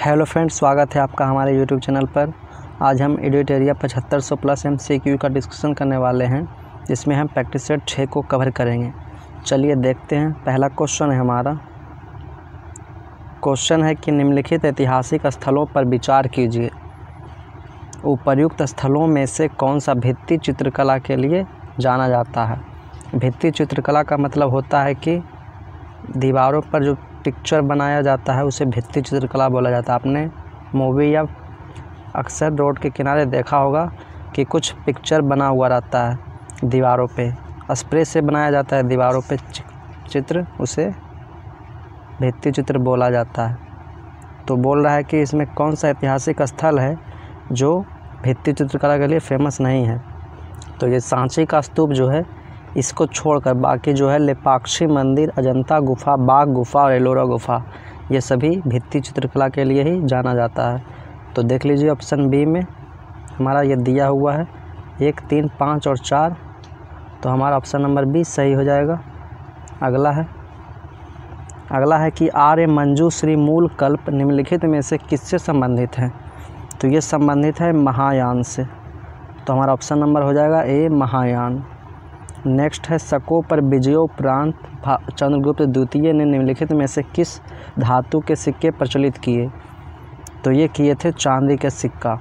Hello friends, स्वागत है आपका हमारे यूट्यूब चैनल पर। आज हम एडिटोरिया 7500 प्लस MCQ का डिस्कशन करने वाले हैं, जिसमें हम प्रैक्टिस सेट 6 को कवर करेंगे। चलिए देखते हैं। पहला क्वेश्चन है हमारा। क्वेश्चन है कि निम्नलिखित ऐतिहासिक स्थलों पर विचार कीजिए। उपर्युक्त स्थलों में से कौन सा भित्ति चित्रकला के लिए जाना जाता है। भित्ति चित्रकला का मतलब होता है कि दीवारों पर जो पिक्चर बनाया जाता है उसे भित्ति चित्रकला बोला जाता है। आपने मूवी या अक्सर रोड के किनारे देखा होगा कि कुछ पिक्चर बना हुआ रहता है दीवारों पे, स्प्रे से बनाया जाता है दीवारों पे चित्र, उसे भित्ति चित्र बोला जाता है। तो बोल रहा है कि इसमें कौन सा ऐतिहासिक स्थल है जो भित्ति चित्रकला के लिए फेमस नहीं है। तो ये सांची का स्तूप जो है, इसको छोड़कर बाकी जो है लेपाक्षी मंदिर, अजंता गुफा, बाघ गुफा और एलोरा गुफा, ये सभी भित्ति चित्रकला के लिए ही जाना जाता है। तो देख लीजिए ऑप्शन बी में हमारा ये दिया हुआ है 1, 3, 5 और 4। तो हमारा ऑप्शन नंबर बी सही हो जाएगा। अगला है कि आर्य मंजूश्री मूल कल्प निम्नलिखित में से किससे संबंधित है। तो ये संबंधित है महायान से। तो हमारा ऑप्शन नंबर हो जाएगा ए, महायान। नेक्स्ट है शकों पर विजयोपरांत चंद्रगुप्त द्वितीय ने निम्नलिखित में से किस धातु के सिक्के प्रचलित किए। तो ये किए थे चांदी के सिक्का।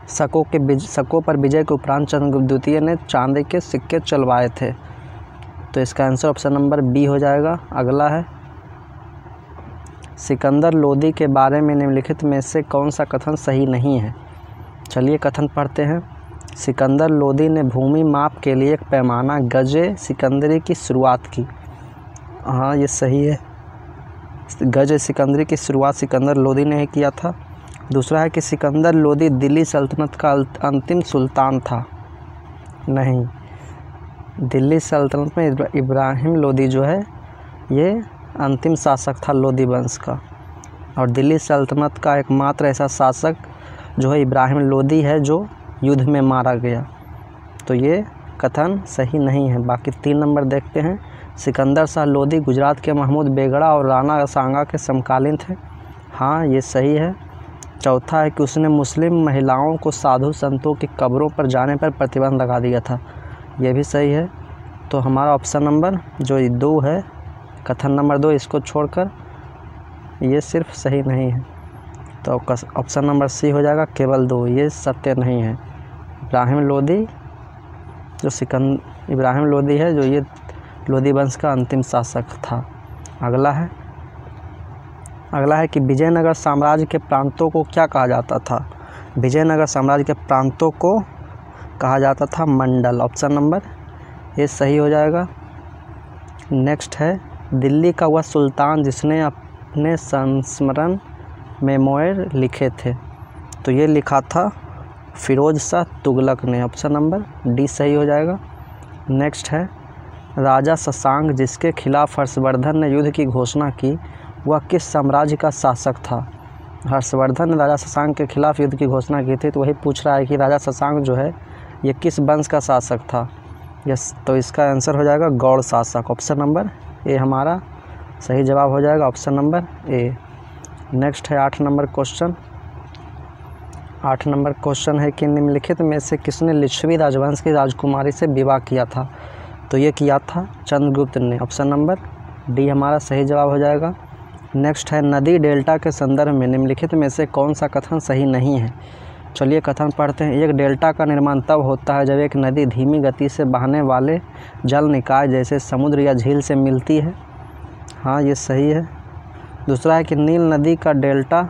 शकों पर विजय के उपरांत चंद्रगुप्त द्वितीय ने चांदी के सिक्के चलवाए थे। तो इसका आंसर ऑप्शन नंबर बी हो जाएगा। अगला है सिकंदर लोदी के बारे में निम्नलिखित में से कौन सा कथन सही नहीं है। चलिए कथन पढ़ते हैं। सिकंदर लोदी ने भूमि माप के लिए एक पैमाना गजे सिकंदरी की शुरुआत की। हाँ, ये सही है। गज सिकंदरी की शुरुआत सिकंदर लोदी ने ही किया था। दूसरा है कि सिकंदर लोदी दिल्ली सल्तनत का अंतिम सुल्तान था। नहीं, दिल्ली सल्तनत में इब्राहिम लोदी जो है ये अंतिम शासक था लोदी वंश का, और दिल्ली सल्तनत का एकमात्र ऐसा शासक जो है इब्राहिम लोदी है जो युद्ध में मारा गया। तो ये कथन सही नहीं है। बाकी 3 नंबर देखते हैं। सिकंदर शाह लोदी गुजरात के महमूद बेगड़ा और राणा सांगा के समकालीन थे। हाँ, ये सही है। चौथा है कि उसने मुस्लिम महिलाओं को साधु संतों की कब्रों पर जाने पर प्रतिबंध लगा दिया था। ये भी सही है। तो हमारा ऑप्शन नंबर जो 2 है, कथन नंबर 2, इसको छोड़कर ये सिर्फ सही नहीं है। तो ऑप्शन नंबर सी हो जाएगा, केवल 2, ये सत्य नहीं है। इब्राहिम लोदी है जो ये लोदी वंश का अंतिम शासक था। अगला है कि विजयनगर साम्राज्य के प्रांतों को क्या कहा जाता था। विजयनगर साम्राज्य के प्रांतों को कहा जाता था मंडल। ऑप्शन नंबर ये सही हो जाएगा। नेक्स्ट है दिल्ली का वह सुल्तान जिसने अपने संस्मरण मेमोयर लिखे थे। तो ये लिखा था फिरोज शाह तुगलक ने। ऑप्शन नंबर डी सही हो जाएगा। नेक्स्ट है राजा शशांक जिसके खिलाफ हर्षवर्धन ने युद्ध की घोषणा की, वह किस साम्राज्य का शासक था। हर्षवर्धन ने राजा शशांक के खिलाफ युद्ध की घोषणा की थी। तो वही पूछ रहा है कि राजा शशांक जो है ये किस वंश का शासक था। यस, तो इसका आंसर हो जाएगा गौड़ शासक। ऑप्शन नंबर ए हमारा सही जवाब हो जाएगा। Option number A. नेक्स्ट है 8 नंबर क्वेश्चन। 8 नंबर क्वेश्चन है कि निम्नलिखित में से किसने लिच्छवी राजवंश की राजकुमारी से विवाह किया था। तो ये किया था चंद्रगुप्त ने। ऑप्शन नंबर डी हमारा सही जवाब हो जाएगा। नेक्स्ट है नदी डेल्टा के संदर्भ में निम्नलिखित में से कौन सा कथन सही नहीं है। चलिए कथन पढ़ते हैं। एक डेल्टा का निर्माण तब होता है जब एक नदी धीमी गति से बहने वाले जल निकाय जैसे समुद्र या झील से मिलती है। हाँ, ये सही है। दूसरा है कि नील नदी का डेल्टा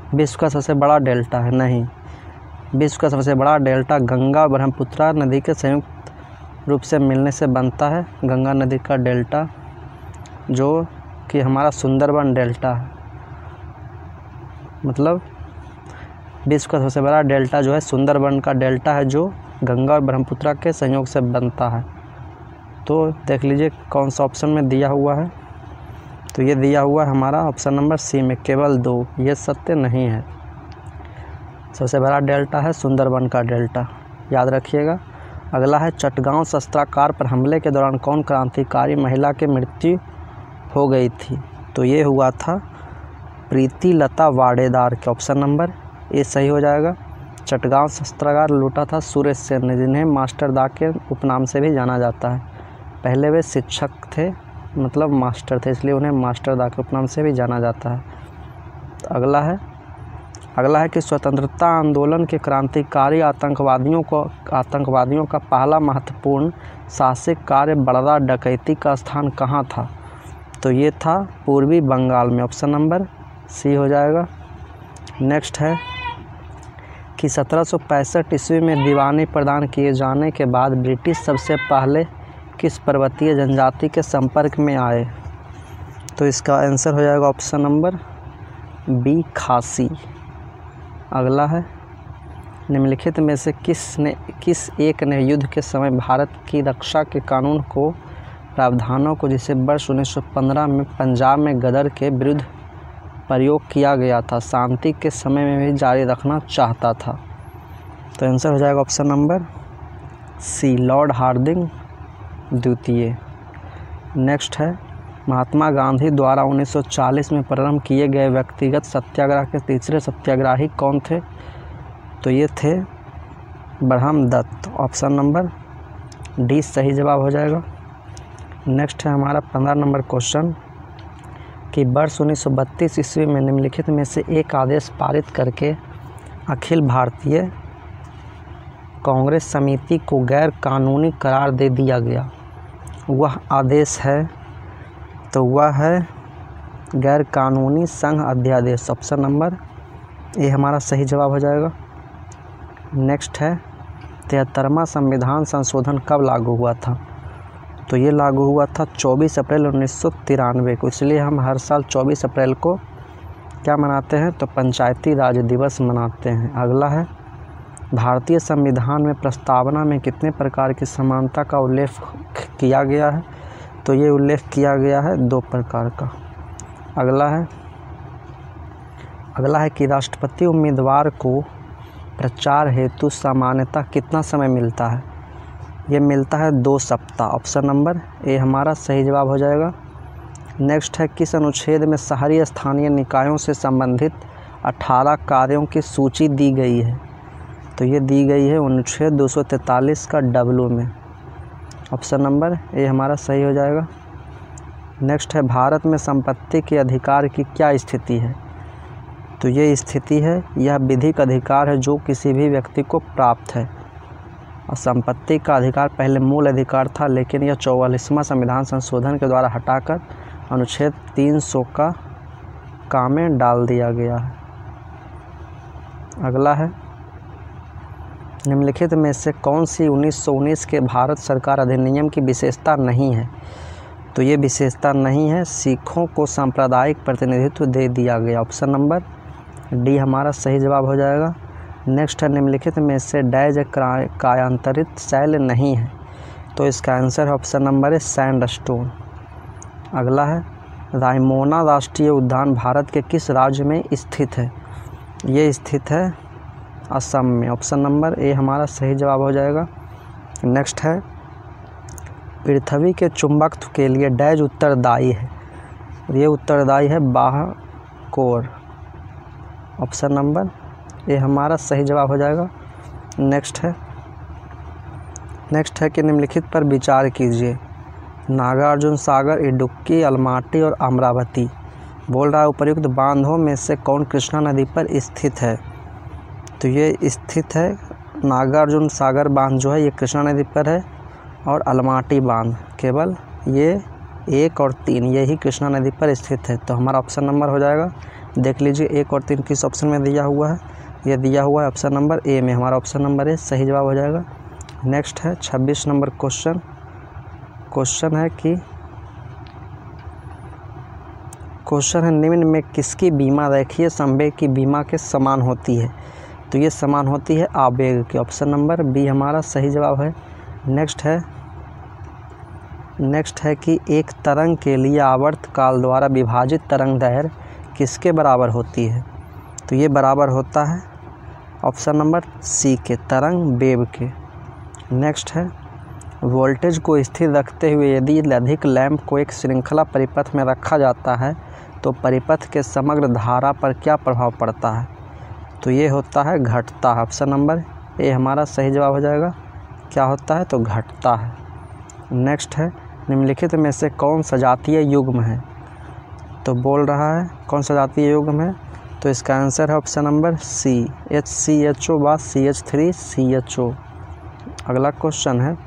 विश्व का सबसे बड़ा डेल्टा है। नहीं, विश्व का सबसे बड़ा डेल्टा गंगा और ब्रह्मपुत्रा नदी के संयुक्त रूप से मिलने से बनता है। गंगा नदी का डेल्टा जो कि हमारा सुंदरबन डेल्टा है, मतलब विश्व का सबसे बड़ा डेल्टा जो है सुंदरबन का डेल्टा है जो गंगा और ब्रह्मपुत्रा के संयोग से बनता है। तो देख लीजिए कौन सा ऑप्शन में दिया हुआ है। तो ये दिया हुआ है हमारा ऑप्शन नंबर सी में, केवल 2, ये सत्य नहीं है। सबसे बड़ा डेल्टा है सुंदरबन का डेल्टा, याद रखिएगा। अगला है चटगांव शस्त्रागार पर हमले के दौरान कौन क्रांतिकारी महिला की मृत्यु हो गई थी। तो ये हुआ था प्रीति लता वाडेदार के, ऑप्शन नंबर ए सही हो जाएगा। चटगांव शस्त्रागार लूटा था सुरेश सेन ने, जिन्हें मास्टर दा के उपनाम से भी जाना जाता है। पहले वे शिक्षक थे, मतलब मास्टर थे, इसलिए उन्हें मास्टर दा के उपनाम से भी जाना जाता है। तो अगला है कि स्वतंत्रता आंदोलन के क्रांतिकारी आतंकवादियों का पहला महत्वपूर्ण साहसिक कार्य बड़दा डकैती का स्थान कहाँ था? तो ये था पूर्वी बंगाल में, ऑप्शन नंबर सी हो जाएगा। नेक्स्ट है कि 1765 ईस्वी में दीवानी प्रदान किए जाने के बाद ब्रिटिश सबसे पहले किस पर्वतीय जनजाति के संपर्क में आए? तो इसका आंसर हो जाएगा ऑप्शन नंबर बी, खासी। अगला है, निम्नलिखित में से किस एक ने युद्ध के समय भारत की रक्षा के कानून को प्रावधानों को, जिसे वर्ष 1915 में पंजाब में गदर के विरुद्ध प्रयोग किया गया था, शांति के समय में भी जारी रखना चाहता था? तो आंसर हो जाएगा option number C, Lord Hardinge द्वितीय। नेक्स्ट है, महात्मा गांधी द्वारा 1940 में प्रारंभ किए गए व्यक्तिगत सत्याग्रह के तीसरे सत्याग्रही कौन थे? तो ये थे ब्रह्मदत्त, ऑप्शन नंबर डी सही जवाब हो जाएगा। नेक्स्ट है हमारा 15 नंबर क्वेश्चन कि वर्ष 1932 ईस्वी में निम्नलिखित में से एक आदेश पारित करके अखिल भारतीय कांग्रेस समिति को गैर कानूनी करार दे दिया गया। वह आदेश है, तो वह है गैर कानूनी संघ अध्यादेश, ऑप्शन नंबर ए हमारा सही जवाब हो जाएगा। नेक्स्ट है 73वां संविधान संशोधन कब लागू हुआ था? तो ये लागू हुआ था 24 अप्रैल 1993 को, इसलिए हम हर साल 24 अप्रैल को क्या मनाते हैं? तो पंचायती राज दिवस मनाते हैं। अगला है, भारतीय संविधान में प्रस्तावना में कितने प्रकार की समानता का उल्लेख किया गया है? तो ये उल्लेख किया गया है 2 प्रकार का। अगला है कि राष्ट्रपति उम्मीदवार को प्रचार हेतु सामान्यतः कितना समय मिलता है? ये मिलता है 2 सप्ताह, ऑप्शन नंबर ए हमारा सही जवाब हो जाएगा। नेक्स्ट है, किस अनुच्छेद में शहरी स्थानीय निकायों से संबंधित 18 कार्यों की सूची दी गई है? तो ये दी गई है अनुच्छेद 243 का डब्लू में, ऑप्शन नंबर ए हमारा सही हो जाएगा। नेक्स्ट है, भारत में संपत्ति के अधिकार की क्या स्थिति है? तो ये स्थिति है, यह विधिक अधिकार है जो किसी भी व्यक्ति को प्राप्त है। और संपत्ति का अधिकार पहले मूल अधिकार था, लेकिन यह 44वां संविधान संशोधन के द्वारा हटाकर अनुच्छेद 300 का में डाल दिया गया है। अगला है, निम्नलिखित में से कौन सी 1919 के भारत सरकार अधिनियम की विशेषता नहीं है? तो ये विशेषता नहीं है, सिखों को सांप्रदायिक प्रतिनिधित्व दे दिया गया, ऑप्शन नंबर डी हमारा सही जवाब हो जाएगा। नेक्स्ट है, निम्नलिखित में से डैज कायांतरित शैल नहीं है? तो इसका आंसर ऑप्शन नंबर है सैंडस्टोन। अगला है, रायमोना राष्ट्रीय उद्यान भारत के किस राज्य में स्थित है? ये स्थित है असम में, ऑप्शन नंबर ए हमारा सही जवाब हो जाएगा। नेक्स्ट है, पृथ्वी के चुंबकत्व के लिए डैज उत्तरदायी है? ये उत्तरदायी है बाह्य कोर, ऑप्शन नंबर ए हमारा सही जवाब हो जाएगा। नेक्स्ट है कि निम्नलिखित पर विचार कीजिए। नागार्जुन सागर, इडुक्की, अलमाटी और अमरावती। बोल रहा है उपर्युक्त बांधों में से कौन कृष्णा नदी पर स्थित है? तो ये स्थित है नागार्जुन सागर बांध जो है ये कृष्णा नदी पर है, और अलमाटी बांध केवल ये 1 और 3 यही कृष्णा नदी पर स्थित है। तो हमारा ऑप्शन नंबर हो जाएगा, देख लीजिए 1 और 3 किस ऑप्शन में दिया हुआ है? ये दिया हुआ है ऑप्शन नंबर ए में, हमारा ऑप्शन नंबर ए सही जवाब हो जाएगा। नेक्स्ट है 26 नंबर क्वेश्चन है कि निम्न में किसकी बीमा रेखीय संवेग की बीमा के समान होती है? तो ये समान होती है आवेग के, ऑप्शन नंबर बी हमारा सही जवाब है। नेक्स्ट है कि एक तरंग के लिए आवर्त काल द्वारा विभाजित तरंग दैर्घ्य किसके बराबर होती है? तो ये बराबर होता है ऑप्शन नंबर सी के, तरंग वेव के। नेक्स्ट है, वोल्टेज को स्थिर रखते हुए यदि अधिक लैंप को एक श्रृंखला परिपथ में रखा जाता है तो परिपथ के समग्र धारा पर क्या प्रभाव पड़ता है? तो ये होता है घटता है। ऑप्शन नंबर ए हमारा सही जवाब हो जाएगा। क्या होता है? तो घटता है। नेक्स्ट है, निम्नलिखित में से कौन सजातीय युग्म है? तो बोल रहा है कौन सजातीय युग्म है? तो इसका आंसर है ऑप्शन नंबर सी, HCHO बाद CH3CHO। अगला क्वेश्चन है,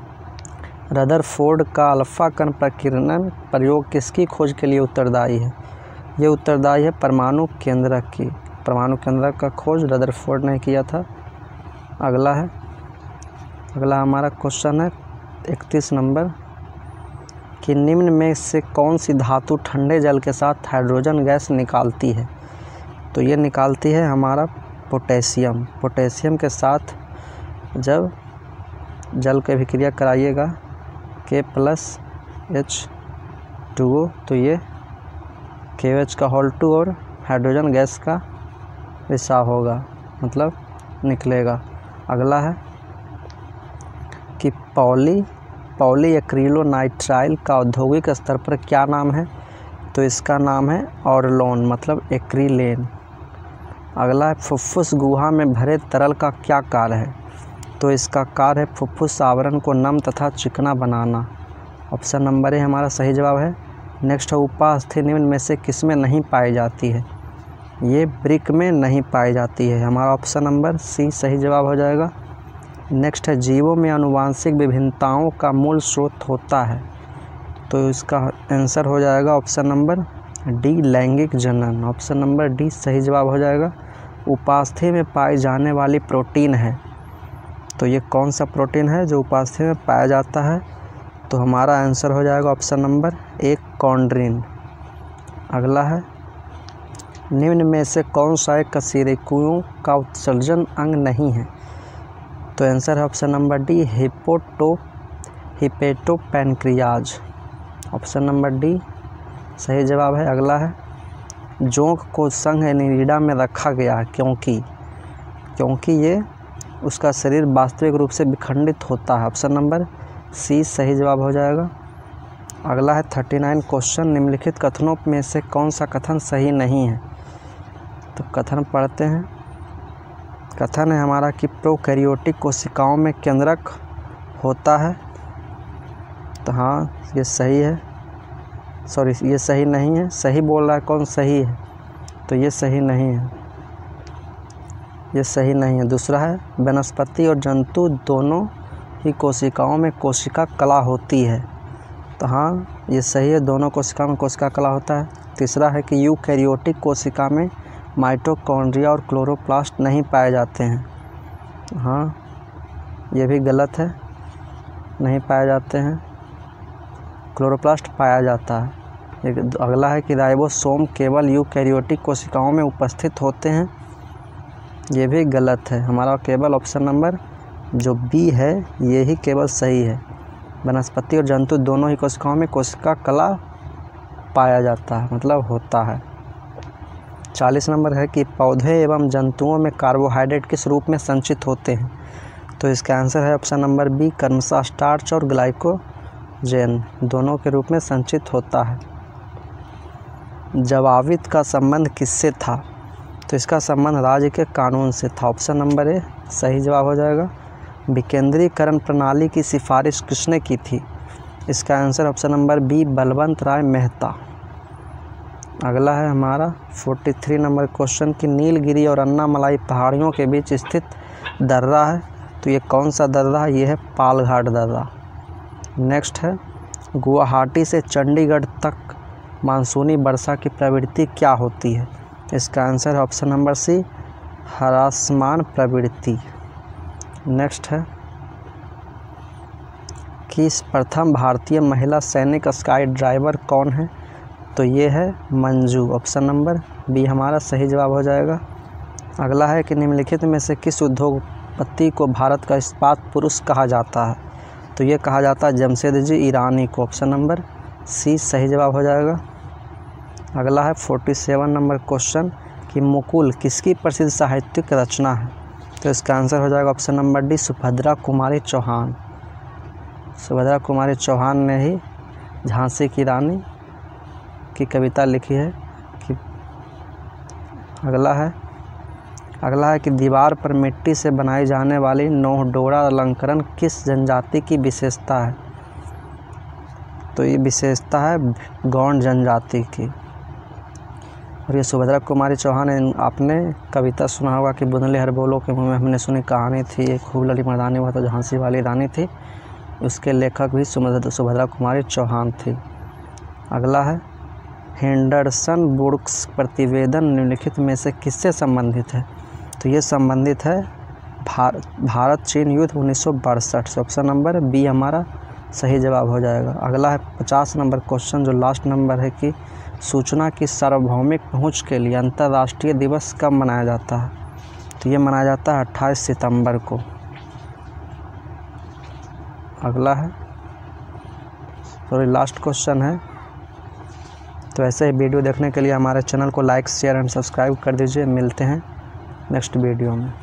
रदरफोर्ड का अल्फा कण प्रकीर्णन प्रयोग किसकी खोज के लिए उत्तरदायी है? ये उत्तरदायी है परमाणु केंद्रक की। परमाणु केंद्रक का खोज रदरफोर्ड ने किया था। अगला हमारा क्वेश्चन है 31 नंबर, कि निम्न में से कौन सी धातु ठंडे जल के साथ हाइड्रोजन गैस निकालती है? तो ये निकालती है हमारा पोटेशियम। पोटेशियम के साथ जब जल की अभिक्रिया कराइएगा K+H2O तो ये KOH का होल 2 और हाइड्रोजन गैस का रिसाव होगा, मतलब निकलेगा। अगला है कि पॉलीएक्रिलोनाइट्राइल का औद्योगिक स्तर पर क्या नाम है? तो इसका नाम है ऑरलोन, मतलब एक्रिलेन। अगला है, फुफ्फुस गुहा में भरे तरल का क्या कार्य है? तो इसका कार्य है फुफ्फुस आवरण को नम तथा चिकना बनाना। ऑप्शन नंबर ए हमारा सही जवाब है। नेक्स्ट है, उपास्थि निम्न में से किसमें नहीं पाई जाती है? ये ब्रिक में नहीं पाई जाती है। हमारा ऑप्शन नंबर सी सही जवाब हो जाएगा। नेक्स्ट है, जीवों में आनुवांशिक विभिन्नताओं का मूल स्रोत होता है। तो इसका आंसर हो जाएगा ऑप्शन नंबर डी, लैंगिक जनन। ऑप्शन नंबर डी सही जवाब हो जाएगा। उपास्थि में पाई जाने वाली प्रोटीन है, तो ये कौन सा प्रोटीन है जो उपास्थि में पाया जाता है? तो हमारा आंसर हो जाएगा ऑप्शन नंबर ए, कॉन्ड्रिन। अगला है, निम्न में से कौन सा एक कशेरुकियों का उत्सर्जन अंग नहीं है? तो आंसर है option number D, hepatopancreas. Option number D सही जवाब है। अगला है, जोंक को संघ एनिलिडा में रखा गया है क्योंकि ये उसका शरीर वास्तविक रूप से विखंडित होता है। ऑप्शन नंबर सी सही जवाब हो जाएगा। अगला है 39 क्वेश्चन, निम्नलिखित कथनों में से कौन सा कथन सही नहीं है? तो कथन पढ़ते हैं। कथन है हमारा कि प्रोकैरियोटिक कोशिकाओं में केंद्रक होता है। तो हाँ ये सही है, सॉरी ये सही नहीं है। सही बोल रहा है कौन? सही है, तो ये सही नहीं है, ये सही नहीं है। दूसरा है, वनस्पति और जंतु दोनों ही कोशिकाओं में कोशिका कला होती है। तो हाँ ये सही है, दोनों कोशिका में कोशिका कला होता है। तीसरा है कि यूकैरियोटिक कोशिका में माइटोकॉन्ड्रिया और क्लोरोप्लास्ट नहीं पाए जाते हैं। हाँ ये भी गलत है, नहीं पाए जाते हैं, क्लोरोप्लास्ट पाया जाता है। अगला है कि राइबोसोम केवल यूकैरियोटिक कोशिकाओं में उपस्थित होते हैं। ये भी गलत है। हमारा केवल ऑप्शन नंबर जो बी है ये ही केवल सही है। वनस्पति और जंतु दोनों ही कोशिकाओं में कोशिका कला पाया जाता है, मतलब होता है। 40 नंबर है कि पौधे एवं जंतुओं में कार्बोहाइड्रेट किस रूप में संचित होते हैं? तो इसका आंसर है ऑप्शन नंबर बी, क्रमशः स्टार्च और ग्लाइकोजन दोनों के रूप में संचित होता है। जवाबित का संबंध किससे था? तो इसका संबंध राज्य के कानून से था। ऑप्शन नंबर ए सही जवाब हो जाएगा। विकेंद्रीकरण प्रणाली की सिफारिश किसने की थी? इसका answer option number B, Balwant Rai Mehta. अगला है हमारा 43 नंबर क्वेश्चन कि नीलगिरी और अन्नामलाई पहाड़ियों के बीच स्थित दर्रा है, तो ये कौन सा दर्रा है? ये है पालघाट दर्रा। नेक्स्ट है, गुवाहाटी से चंडीगढ़ तक मानसूनी वर्षा की प्रवृत्ति क्या होती है? इसका आंसर है ऑप्शन नंबर सी, ह्रासमान प्रवृत्ति। नेक्स्ट है कि प्रथम भारतीय महिला सैनिक स्काई ड्राइवर कौन है? तो ये है मंजू। ऑप्शन नंबर बी हमारा सही जवाब हो जाएगा। अगला है कि निम्नलिखित में से किस उद्योगपति को भारत का इस्पात पुरुष कहा जाता है? तो ये कहा जाता है जमशेदजी ईरानी को। ऑप्शन नंबर सी सही जवाब हो जाएगा। अगला है 47 नंबर क्वेश्चन कि मुकुल किसकी प्रसिद्ध साहित्यिक रचना है? तो इसका आंसर हो जाएगा option number D, Subhadra Kumari Chauhan. Subhadra Kumari Chauhan ने ही झांसी की रानी की कविता लिखी है अगला है कि दीवार पर मिट्टी से बनाई जाने वाली नोहडोरा अलंकरण किस जनजाति की विशेषता है? तो ये विशेषता है गौंड जनजाति की। और ये सुभद्रा कुमारी चौहान, आपने कविता सुना होगा कि बुंदले हर बोलो के मुँह में हमने सुनी कहानी थी, एक खूब लड़ी मर्दानी हुआ तो झांसी वाली रानी थी। उसके लेखक भी सुभद्रा कुमारी चौहान थी। अगला है हेंडरसन बुर्क्स प्रतिवेदन निम्नलिखित में से किससे संबंधित है? तो ये संबंधित है भारत चीन युद्ध 1962 से। ऑप्शन नंबर बी हमारा सही जवाब हो जाएगा। अगला है 50 नंबर क्वेश्चन, जो लास्ट नंबर है कि सूचना की सार्वभौमिक पहुंच के लिए अंतर्राष्ट्रीय दिवस कब मनाया जाता है? तो ये मनाया जाता है 28 सितंबर को। अगला है लास्ट क्वेश्चन है। तो ऐसे ही वीडियो देखने के लिए हमारे चैनल को लाइक शेयर एंड सब्सक्राइब कर दीजिए। मिलते हैं नेक्स्ट वीडियो में।